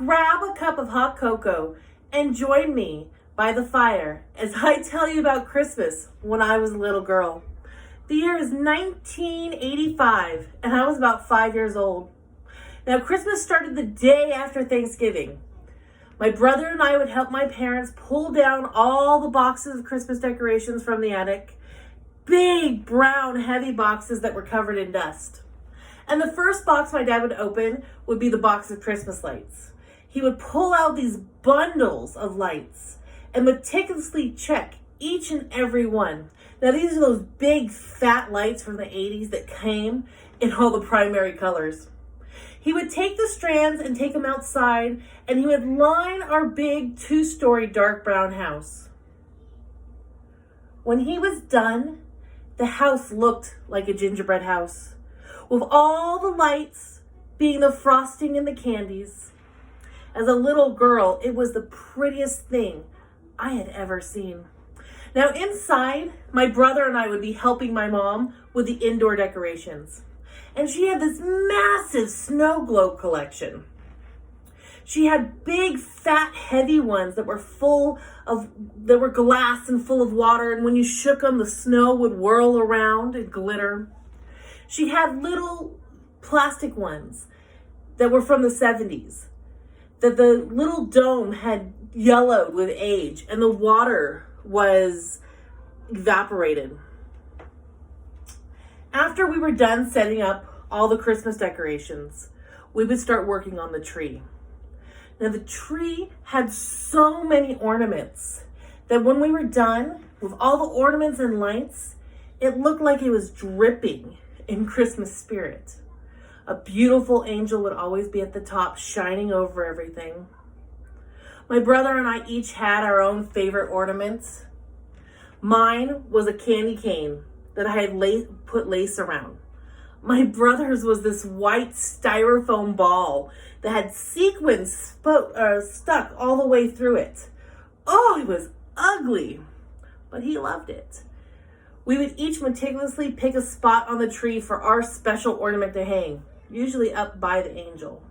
grab a cup of hot cocoa and join me by the fire as I tell you about Christmas when I was a little girl. The year is 1985 and I was about 5 years old. Now, Christmas started the day after Thanksgiving. My brother and I would help my parents pull down all the boxes of Christmas decorations from the attic. Big, brown, heavy boxes that were covered in dust. And the first box my dad would open would be the box of Christmas lights. He would pull out these bundles of lights and meticulously check each and every one. Now, these are those big, fat lights from the 80s that came in all the primary colors. He would take the strands and take them outside, and he would line our big 2-story dark brown house. When he was done, the house looked like a gingerbread house, with all the lights being the frosting and the candies. As a little girl, it was the prettiest thing I had ever seen. Now inside, my brother and I would be helping my mom with the indoor decorations. And she had this massive snow globe collection. She had big, fat, heavy ones that were glass and full of water. And when you shook them, the snow would whirl around and glitter. She had little plastic ones that were from the 70s. That the little dome had yellowed with age and the water was evaporated. After we were done setting up all the Christmas decorations, we would start working on the tree. Now the tree had so many ornaments that when we were done with all the ornaments and lights, it looked like it was dripping in Christmas spirit. A beautiful angel would always be at the top, shining over everything. My brother and I each had our own favorite ornaments. Mine was a candy cane that I had put lace around. My brother's was this white styrofoam ball that had sequins stuck all the way through it. Oh, it was ugly, but he loved it. We would each meticulously pick a spot on the tree for our special ornament to hang, usually up by the angel.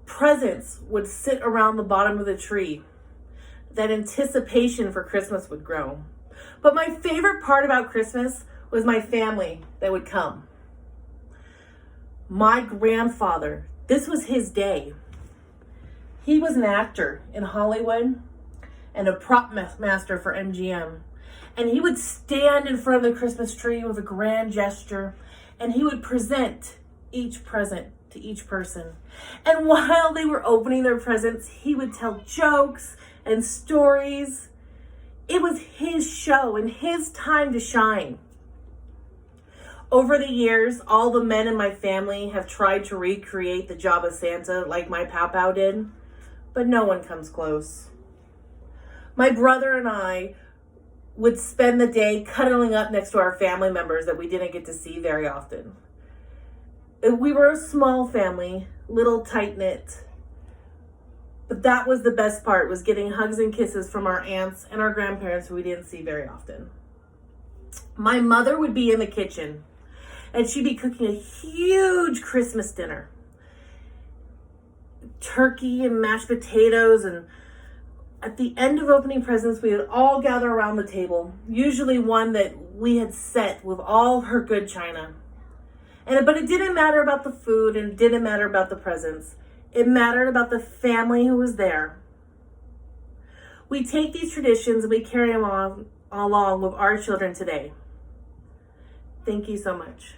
Presents would sit around the bottom of the tree. That anticipation for Christmas would grow. But my favorite part about Christmas was my family that would come. My grandfather, this was his day. He was an actor in Hollywood and a prop master for MGM. And he would stand in front of the Christmas tree with a grand gesture, and he would present each present to each person. And while they were opening their presents, he would tell jokes and stories. It was his show and his time to shine. Over the years, all the men in my family have tried to recreate the job of Santa like my pawpaw did, but no one comes close. My brother and I would spend the day cuddling up next to our family members that we didn't get to see very often. We were a small family, little tight-knit, but that was the best part, was getting hugs and kisses from our aunts and our grandparents who we didn't see very often. My mother would be in the kitchen, and she'd be cooking a huge Christmas dinner. Turkey and mashed potatoes, and at the end of opening presents, we would all gather around the table, usually one that we had set with all her good china. But it didn't matter about the food and it didn't matter about the presents. It mattered about the family who was there. We take these traditions and we carry them along with our children today. Thank you so much.